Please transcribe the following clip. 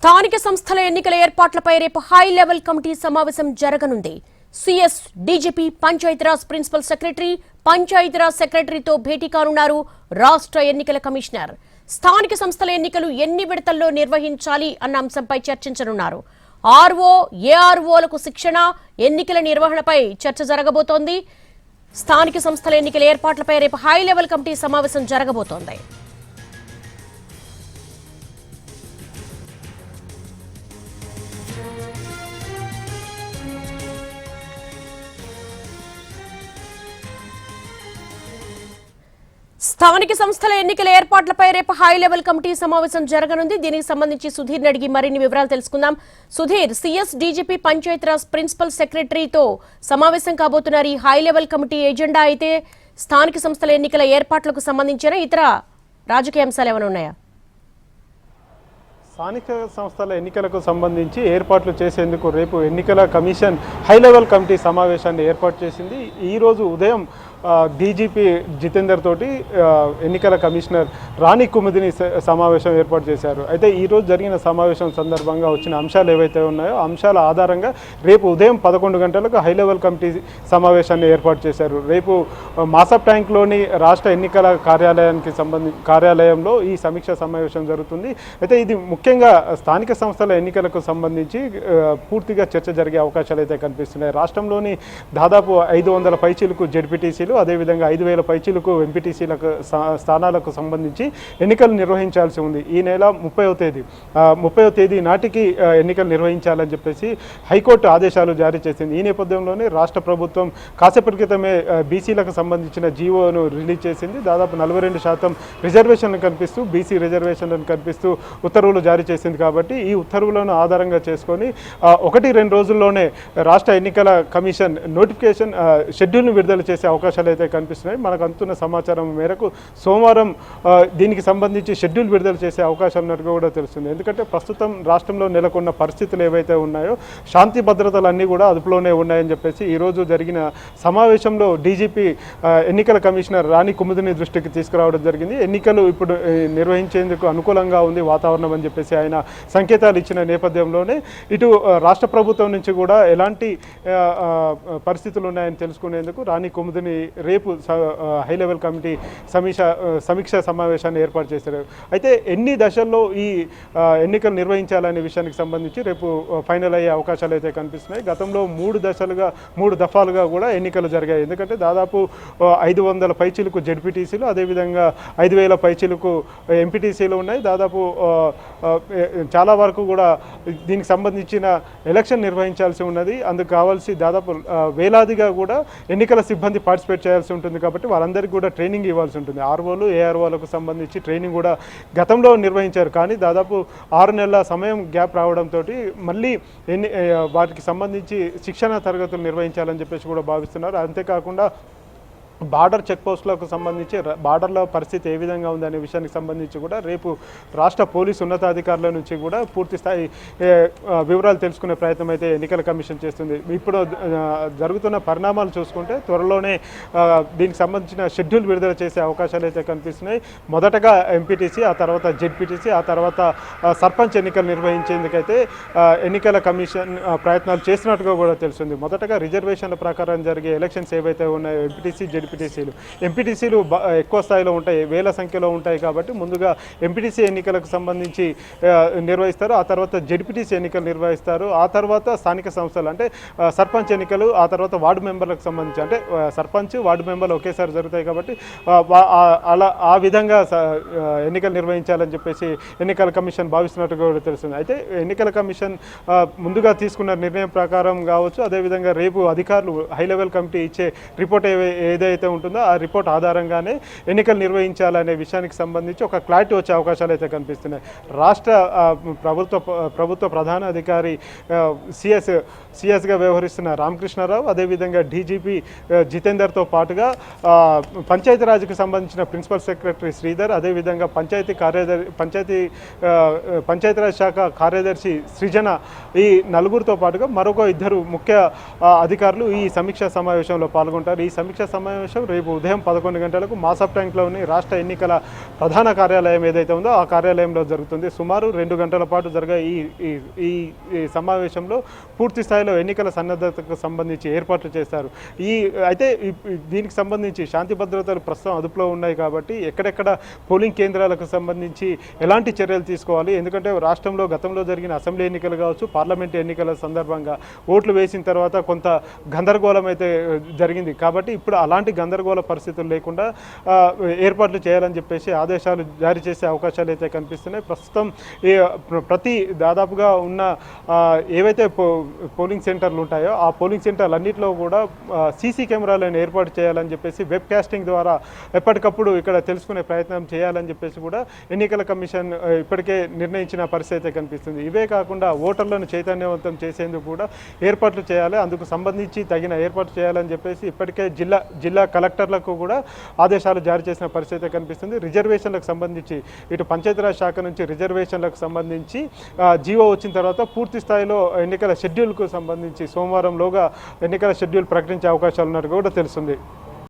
స్థానిక సంస్థల ఎన్నికల ఏర్పాట్లపై రేపు హై లెవెల్ కమిటీ సమావేశం జరగనుంది. CS, DGP, Panchayati Raj principal secretary, Panchayati Raj సెక్రటరీతో భేటీ కానున్నారు రాష్ట్ర ఎన్నికల కమిషనర్. స్థానిక సంస్థల ఎన్నికలు ఎన్ని విడతల్లో నిర్వహించాలి అన్న అంశంపై చర్చించనున్నారు. ఆర్ఓ, ఏఆర్ఓలకు శిక్షణ, ఎన్నికల నిర్వహణపై చర్చ జరగబోతోంది. స్థానిక సంస్థల ఎన్నికల ఏర్పాట్లపై రేపు హై లెవెల్ కమిటీ సమావేశం జరగబోతోంది. స్థానిక సంస్థల ఎన్నికల ఏర్పాట్లపై రేపు హై లెవెల్ కమిటీ సమావేశం జరగనుంది. దీనికి సంబంధించి సుధీర్ అడిగి మరిన్ని వివరాలు తెలుసుకుందాం. Sudheer, CS, DGP, Panchayati Raj principal సెక్రటరీతో సమావేశం కాబోతున్నారు. ఈ హై లెవెల్ కమిటీ ఎజెండా అయితే స్థానిక సంస్థల ఎన్నికల ఏర్పాట్లకు సంబంధించిన ఇతర రాజకీయ అంశాలు ఏమైనా ఉన్నాయా? స్థానిక సంస్థల ఎన్నికలకు సంబంధించి ఏర్పాట్లు చేసేందుకు రేపు ఎన్నికల కమిషన్ హై లెవెల్ కమిటీ సమావేశాన్ని ఏర్పాటు చేసింది. ఈరోజు ఉదయం డీజీపీ జితేందర్ తోటి ఎన్నికల కమిషనర్ రాణి కుముదిని సమావేశం ఏర్పాటు చేశారు. అయితే ఈరోజు జరిగిన సమావేశం సందర్భంగా వచ్చిన అంశాలు ఏవైతే ఉన్నాయో అంశాల ఆధారంగా రేపు ఉదయం 11 గంటలకు హై లెవెల్ కమిటీ సమావేశాన్ని ఏర్పాటు చేశారు. రేపు మాసప్ ట్యాంక్లోని రాష్ట్ర ఎన్నికల కార్యాలయంలో ఈ సమీక్ష సమావేశం జరుగుతుంది. అయితే ఇది ముఖ్యంగా స్థానిక సంస్థల ఎన్నికలకు సంబంధించి పూర్తిగా చర్చ జరిగే అవకాశాలు అయితే కనిపిస్తున్నాయి. రాష్ట్రంలోని దాదాపు 500 పైచీలకు జెడ్పీటీసీలు, అదేవిధంగా 5000 పైచీలకు ఎంపీటీసీలకు స్థానాలకు సంబంధించి ఎన్నికలు నిర్వహించాల్సి ఉంది. ఈ నెల 30వ తేదీ నాటికి ఎన్నికలు నిర్వహించాలని చెప్పేసి హైకోర్టు ఆదేశాలు జారీ చేసింది. ఈ నేపథ్యంలోనే రాష్ట్ర ప్రభుత్వం కాసేపటి క్రితమే బీసీలకు సంబంధించిన జీవోను రిలీజ్ చేసింది. దాదాపు 42% రిజర్వేషన్లు కల్పిస్తూ, బీసీ రిజర్వేషన్లను కల్పిస్తూ ఉత్తర్వులు జారీ చేసింది. కాబట్టి ఈ ఉత్తర్వులను ఆధారంగా చేసుకొని 1-2 రోజుల్లోనే రాష్ట్ర ఎన్నికల కమిషన్ నోటిఫికేషన్ షెడ్యూల్ను విడుదల చేసే అవకాశాలు అయితే కనిపిస్తున్నాయి. మనకు అందుతున్న సమాచారం మేరకు సోమవారం దీనికి సంబంధించి షెడ్యూల్ విడుదల చేసే అవకాశాలు ఉన్నట్టుగా కూడా తెలుస్తుంది. ఎందుకంటే ప్రస్తుతం రాష్ట్రంలో నెలకొన్న పరిస్థితులు ఏవైతే ఉన్నాయో శాంతి భద్రతలు అన్నీ కూడా అదుపులోనే ఉన్నాయని చెప్పేసి ఈరోజు జరిగిన సమావేశంలో డీజీపీ ఎన్నికల కమిషనర్ రాణి కుముదిని దృష్టికి తీసుకురావడం జరిగింది. ఎన్నికలు ఇప్పుడు నిర్వహించేందుకు అనుకూలంగా ఉంది వాతావరణం అని చెప్పేసి ఆయన సంకేతాలు ఇచ్చిన నేపథ్యంలోనే ఇటు రాష్ట్ర ప్రభుత్వం నుంచి కూడా ఎలాంటి పరిస్థితులు ఉన్నాయని తెలుసుకునేందుకు రాణి కుముదిని రేపు హై లెవెల్ కమిటీ సమీక్ష సమావేశాన్ని ఏర్పాటు చేశారు. అయితే ఎన్ని దశల్లో ఈ ఎన్నికలు నిర్వహించాలనే విషయానికి సంబంధించి రేపు ఫైనల్ అయ్యే అవకాశాలు అయితే కనిపిస్తున్నాయి. గతంలో 3 దఫాలుగా కూడా ఎన్నికలు జరిగాయి. ఎందుకంటే దాదాపు 500 పైచీలకు జెడ్పీటీసీలు, అదేవిధంగా 5000 పైచీలకు ఎంపీటీసీలు ఉన్నాయి. దాదాపు చాలా వరకు కూడా దీనికి సంబంధించిన ఎలక్షన్ నిర్వహించాల్సి ఉన్నది. అందుకు కావాల్సి దాదాపు వేలాదిగా కూడా ఎన్నికల సిబ్బంది పార్టిసిపేట్ చేయాల్సి ఉంటుంది. కాబట్టి వారందరికీ కూడా ట్రైనింగ్ ఇవ్వాల్సి ఉంటుంది. ఆర్ఓలు, ఏఆర్ఓలకు సంబంధించి ట్రైనింగ్ కూడా గతంలో నిర్వహించారు. కానీ దాదాపు 6 నెలల సమయం గ్యాప్ రావడంతో మళ్ళీ వాటికి సంబంధించి శిక్షణ తరగతులు నిర్వహించాలని చెప్పేసి కూడా భావిస్తున్నారు. అంతేకాకుండా బార్డర్ చెక్ పోస్టులకు సంబంధించి బార్డర్లో పరిస్థితి ఏ విధంగా ఉందనే విషయానికి సంబంధించి కూడా రేపు రాష్ట్ర పోలీసు ఉన్నతాధికారుల నుంచి కూడా పూర్తి స్థాయి వివరాలు తెలుసుకునే ప్రయత్నం అయితే ఎన్నికల కమిషన్ చేస్తుంది. ఇప్పుడు జరుగుతున్న పరిణామాలు చూసుకుంటే త్వరలోనే దీనికి సంబంధించిన షెడ్యూల్ విడుదల చేసే అవకాశాలు అయితే కనిపిస్తున్నాయి. మొదటగా ఎంపీటీసీ, ఆ తర్వాత జెడ్పీటీసీ, ఆ తర్వాత సర్పంచ్ ఎన్నికలు నిర్వహించేందుకైతే ఎన్నికల కమిషన్ ప్రయత్నాలు చేసినట్టుగా కూడా తెలుస్తుంది. మొదటగా రిజర్వేషన్ల ప్రకారం జరిగే ఎలక్షన్స్ ఏవైతే ఉన్నాయో ఎంపీటీసీలు ఎక్కువ స్థాయిలో ఉంటాయి, వేల సంఖ్యలో ఉంటాయి. కాబట్టి ముందుగా ఎంపీటీసీ ఎన్నికలకు సంబంధించి నిర్వహిస్తారు, ఆ తర్వాత జెడ్పీటీసీ ఎన్నికలు నిర్వహిస్తారు, ఆ తర్వాత స్థానిక సంస్థలు అంటే సర్పంచ్ ఎన్నికలు, ఆ తర్వాత వార్డు మెంబర్లకు సంబంధించి అంటే సర్పంచ్, వార్డు మెంబర్లు ఒకేసారి జరుగుతాయి. కాబట్టి ఆ విధంగా ఎన్నికలు నిర్వహించాలని చెప్పేసి ఎన్నికల కమిషన్ భావిస్తున్నట్టుగా కూడా తెలుస్తుంది. అయితే ఎన్నికల కమిషన్ ముందుగా తీసుకున్న నిర్ణయం ప్రకారం కావచ్చు, అదేవిధంగా రేపు అధికారులు హై లెవెల్ కమిటీ ఇచ్చే రిపోర్ట్ ఏదైతే ఉంటుందో ఆ రిపోర్ట్ ఆధారంగానే ఎన్నికలు నిర్వహించాలనే విషయానికి సంబంధించి ఒక క్లారిటీ వచ్చే అవకాశాలు అయితే కనిపిస్తున్నాయి. రాష్ట్ర ప్రభుత్వ ప్రధాన అధికారి సిఎస్గా వ్యవహరిస్తున్న రామకృష్ణారావు, అదేవిధంగా డీజీపీ జితేందర్తో పాటుగా పంచాయతీరాజ్కి సంబంధించిన ప్రిన్సిపల్ సెక్రటరీ శ్రీధర్, అదేవిధంగా పంచాయతీరాజ్ శాఖ కార్యదర్శి సృజన, ఈ నలుగురితో పాటుగా మరొక 2 ముఖ్య అధికారులు ఈ సమీక్షా సమావేశంలో పాల్గొంటారు. ఈ సమీక్షా సమావేశం సమావేశం రేపు ఉదయం 11 గంటలకు మాసప్ ట్యాంక్లోని రాష్ట్ర ఎన్నికల ప్రధాన కార్యాలయం ఏదైతే ఉందో ఆ కార్యాలయంలో జరుగుతుంది. సుమారు 2 గంటల పాటు జరిగే ఈ సమావేశంలో పూర్తి స్థాయిలో ఎన్నికల సన్నద్ధతకు సంబంధించి ఏర్పాట్లు చేస్తారు. దీనికి సంబంధించి శాంతి భద్రతలు ప్రస్తుతం అదుపులో ఉన్నాయి కాబట్టి ఎక్కడెక్కడ పోలింగ్ కేంద్రాలకు సంబంధించి ఎలాంటి చర్యలు తీసుకోవాలి, ఎందుకంటే రాష్ట్రంలో గతంలో జరిగిన అసెంబ్లీ ఎన్నికలు కావచ్చు, పార్లమెంట్ ఎన్నికల సందర్భంగా ఓట్లు వేసిన తర్వాత కొంత గందరగోళం అయితే జరిగింది. కాబట్టి ఇప్పుడు అలాంటి గందరగోళ పరిస్థితులు లేకుండా ఏర్పాట్లు చేయాలని చెప్పేసి ఆదేశాలు జారీ చేసే అవకాశాలు అయితే కనిపిస్తున్నాయి. ప్రస్తుతం దాదాపుగా ఉన్న ఏవైతే పోలింగ్ సెంటర్లు ఉంటాయో ఆ పోలింగ్ సెంటర్లు అన్నింటిలో కూడా సీసీ కెమెరాలను ఏర్పాటు చేయాలని చెప్పేసి వెబ్ కాస్టింగ్ ద్వారా ఎప్పటికప్పుడు ఇక్కడ తెలుసుకునే ప్రయత్నం చేయాలని చెప్పేసి కూడా ఎన్నికల కమిషన్ ఇప్పటికే నిర్ణయించిన పరిస్థితి అయితే కనిపిస్తుంది. ఇవే కాకుండా ఓటర్లను చైతన్యవంతం చేసేందుకు కూడా ఏర్పాట్లు చేయాలి, అందుకు సంబంధించి తగిన ఏర్పాటు చేయాలని చెప్పేసి ఇప్పటికే జిల్లా కలెక్టర్లకు కూడా ఆదేశాలు జారీ చేసిన పరిస్థితి కనిపిస్తుంది. రిజర్వేషన్లకు సంబంధించి ఇటు పంచాయతీరాజ్ శాఖ నుంచి రిజర్వేషన్లకు సంబంధించి జీవో వచ్చిన తర్వాత పూర్తి స్థాయిలో ఎన్నికల షెడ్యూల్కు సంబంధించి సోమవారంలోగా ఎన్నికల షెడ్యూల్ ప్రకటించే అవకాశాలు ఉన్నట్టు కూడా తెలుస్తుంది.